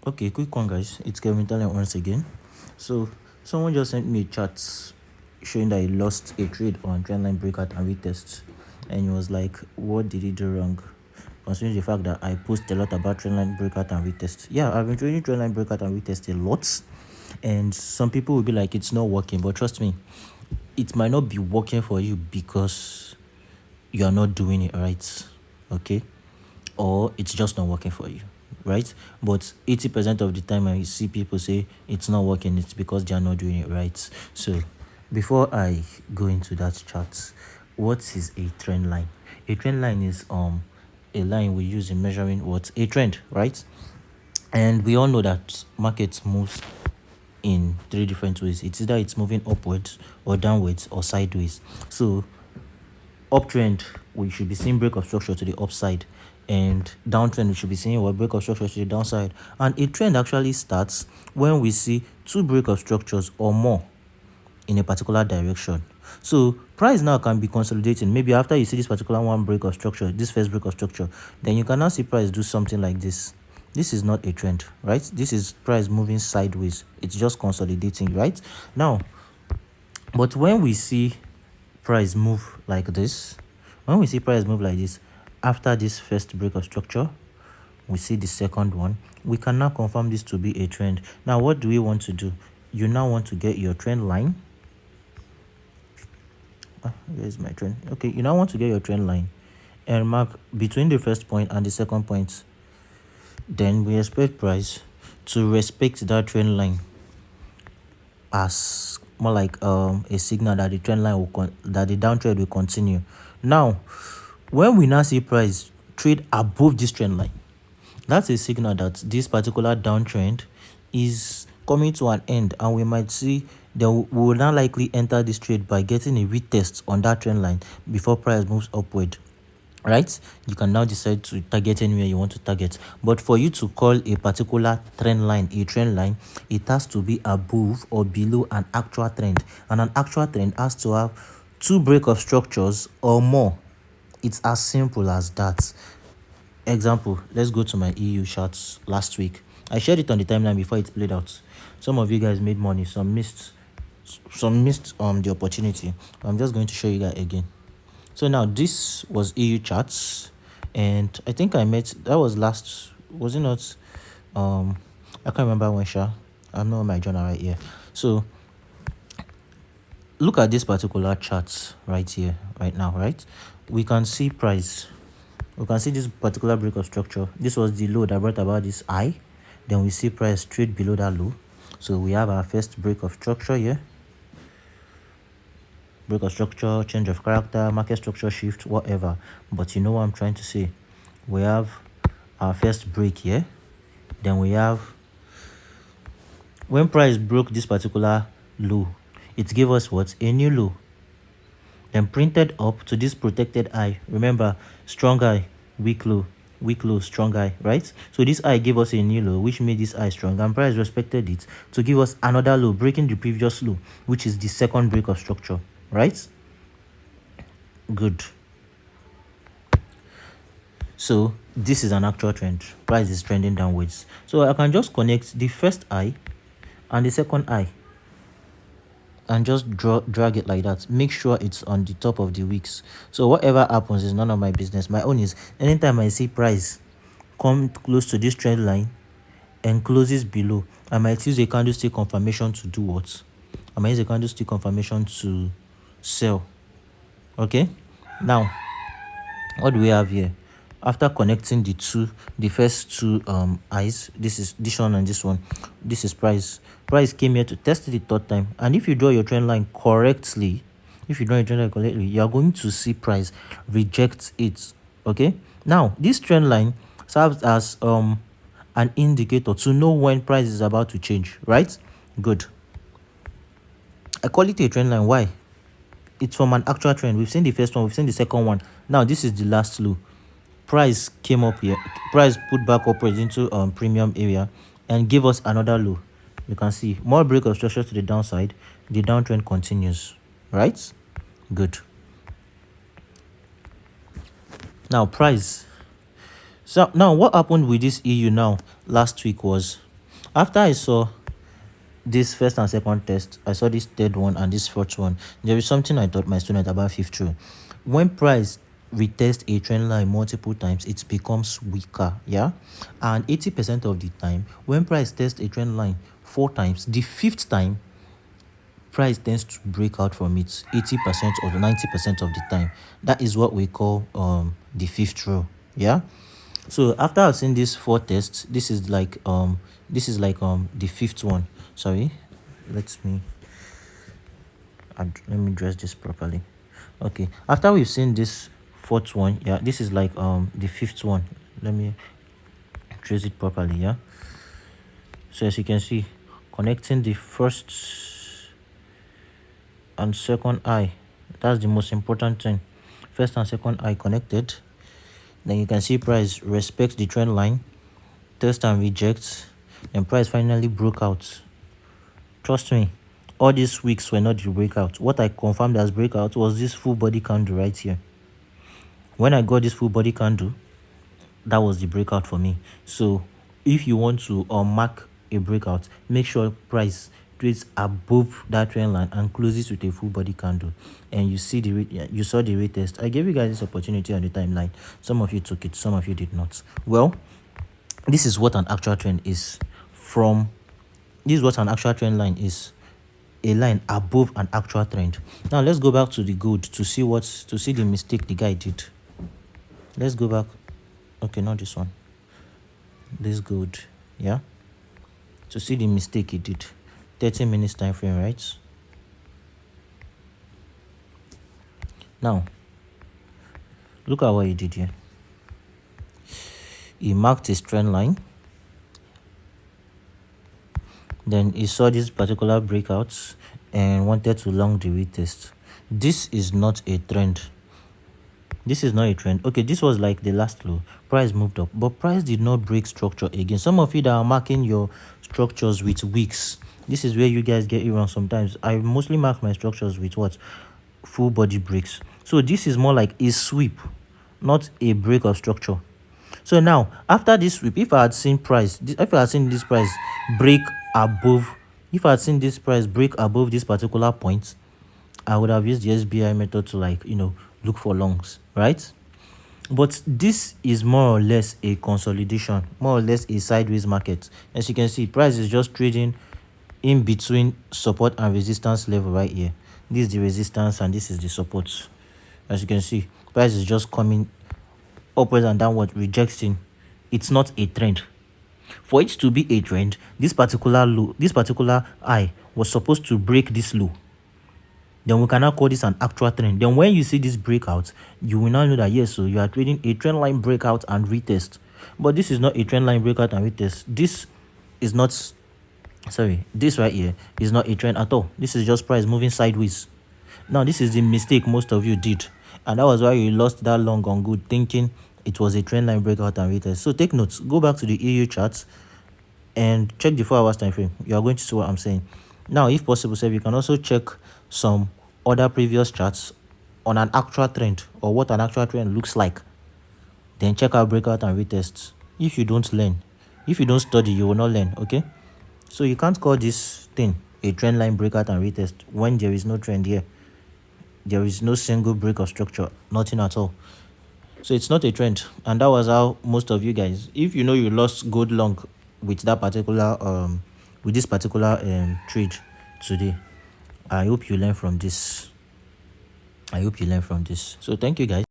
Okay, quick one, guys. It's Kevin Talent once again. So, someone just sent me a chat showing that he lost a trade on Trendline, Breakout, and Retest, and he was like, "What did he do wrong?" Considering the fact that I post a lot about Trendline, Breakout, and Retest. Yeah, I've been trading Trendline, Breakout, and Retest a lot, and some people will be like, "It's not working," but trust me, it might not be working for you because you are not doing it right. Okay, or it's just not working for you, right? But 80% of the time I see people say it's not working, it's because they are not doing it right. So before I go into that chart, what is a trend line? A trend line is a line we use in measuring what a trend, right? And we all know that markets moves in three different ways. It's either it's moving upwards or downwards or sideways. So uptrend, we should be seeing break of structure to the upside, and downtrend, we should be seeing what break of structure to the downside. And a trend actually starts when we see two break of structures or more in a particular direction. So price now can be consolidating. Maybe after you see this particular one break of structure, this first break of structure, then you can now see price do something like this. This is not a trend, right? This is price moving sideways. It's just consolidating, right? Now, but when we see price move like this, after this first break of structure, we see the second one, we can now confirm this to be a trend. Now, what do we want to do? You now want to get your trend line. Here's my trend. Okay, you now want to get your trend line and mark between the first point and the second point. Then we expect price to respect that trend line as more like a signal that the trend line will that the downtrend will continue. Now, when we now see price trade above this trend line, that's a signal that this particular downtrend is coming to an end, and we might see that we will now likely enter this trade by getting a retest on that trend line before price moves upward. Right, you can now decide to target anywhere you want to target, but for you to call a particular trend line a trend line, it has to be above or below an actual trend, and an actual trend has to have two break of structures or more. It's as simple as that. Example, let's go to my EU charts last week. I shared it on the timeline before it played out. Some of you guys made money, some missed the opportunity. I'm just going to show you guys again. So now this was EU charts, and I think I met, that was last, was it not? I can't remember when, I'm not on my journal right here. So look at this particular chart right here, right now, right? We can see price. We can see this particular break of structure. This was the low that brought about this high. Then we see price straight below that low. So we have our first break of structure here. Break of structure, change of character, market structure shift, whatever. But you know what I'm trying to say. We have our first break here. Then we have, when price broke this particular low, it gave us what? A new low. Then printed up to this protected high. Remember, strong high, weak low, strong high, right? So this high gave us a new low, which made this high strong, and price respected it to give us another low, breaking the previous low, which is the second break of structure. Right? Good. So this is an actual trend. Price is trending downwards. So I can just connect the first eye and the second eye and just drag it like that. Make sure it's on the top of the wicks. So whatever happens is none of my business. My own is anytime I see price come close to this trend line and closes below, I might use a candlestick confirmation to do what? I might use a candlestick confirmation to sell. Okay, now what do we have here? After connecting the first two eyes, this is this one and this one, this is price came here to test it the third time. And if you draw your trend line correctly, you are going to see price reject it. Okay, now this trend line serves as an indicator to know when price is about to change, right? Good. I call it a trend line. Why? It's from an actual trend. We've seen the first one, we've seen the second one. Now this is the last low. Price came up here, price put back upwards into premium area and gave us another low. You can see more break of structure to the downside. The downtrend continues, right? Good. Now price. So now what happened with this EU now last week was After I saw this first and second test, I saw this third one and this fourth one. There is something I taught my student about fifth row. When price retest a trend line multiple times, it becomes weaker. Yeah, and 80% of the time, when price tests a trend line 4 times, the fifth time price tends to break out from it 80% or 90% of the time. That is what we call the fifth row. Yeah, so after I've seen these 4 tests, this is like the fifth one. Sorry, let me dress this properly. Okay, after we've seen this fourth one, yeah, this is like the fifth one. Let me trace it properly. Yeah, so as you can see, connecting the first and second eye, that's the most important thing. First and second eye connected, then you can see price respects the trend line, test and rejects, and price finally broke out. Trust me, all these weeks were not the breakout. What I confirmed as breakout was this full body candle right here. When I got this full body candle, that was the breakout for me. So if you want to mark a breakout, make sure price trades above that trend line and closes with a full body candle, and you saw the retest. I gave you guys this opportunity on the timeline. Some of you took it, some of you did not. Well, this is what an actual trend is. This is what an actual trend line is: a line above an actual trend. Now let's go back to the gold to see the mistake the guy did. Let's go back. Okay, not this one, this gold. Yeah, to see the mistake he did. 30 minutes time frame, right? Now look at what he did here. He marked his trend line, then he saw this particular breakouts and wanted to long the retest. This is not a trend. This is not a trend. Okay, this was like the last low. Price moved up, but price did not break structure again. Some of you that are marking your structures with wicks, this is where you guys get it wrong sometimes. I mostly mark my structures with what? Full body breaks. So this is more like a sweep, not a break of structure. So now after this sweep, if I had seen this price break above, this particular point, I would have used the SBI method to look for longs, right? But this is more or less a consolidation, more or less a sideways market. As you can see, price is just trading in between support and resistance level right here. This is the resistance and this is the support. As you can see, price is just coming upwards and downward, rejecting. It's not a trend. For it to be a trend, this particular high was supposed to break this low. Then we cannot call this an actual trend. Then when you see this breakout, you will now know that yes, so you are trading a trend line breakout and retest. But this is not a trend line breakout and retest. This right here is not a trend at all. This is just price moving sideways. Now this is the mistake most of you did, and that was why you lost that long on good, thinking it was a trend line breakout and retest. So take notes, go back to the EU charts and check the 4 hours time frame. You are going to see what I'm saying. Now if possible, sir, you can also check some other previous charts on an actual trend, or what an actual trend looks like. Then check out breakout and retests. If you don't study, you will not learn. Okay, so you can't call this thing a trend line breakout and retest when there is no trend here. There is no single break of structure, nothing at all. So it's not a trend, and that was how most of you guys, if you know you lost gold long with that particular with this particular trade today, I hope you learn from this. So thank you guys.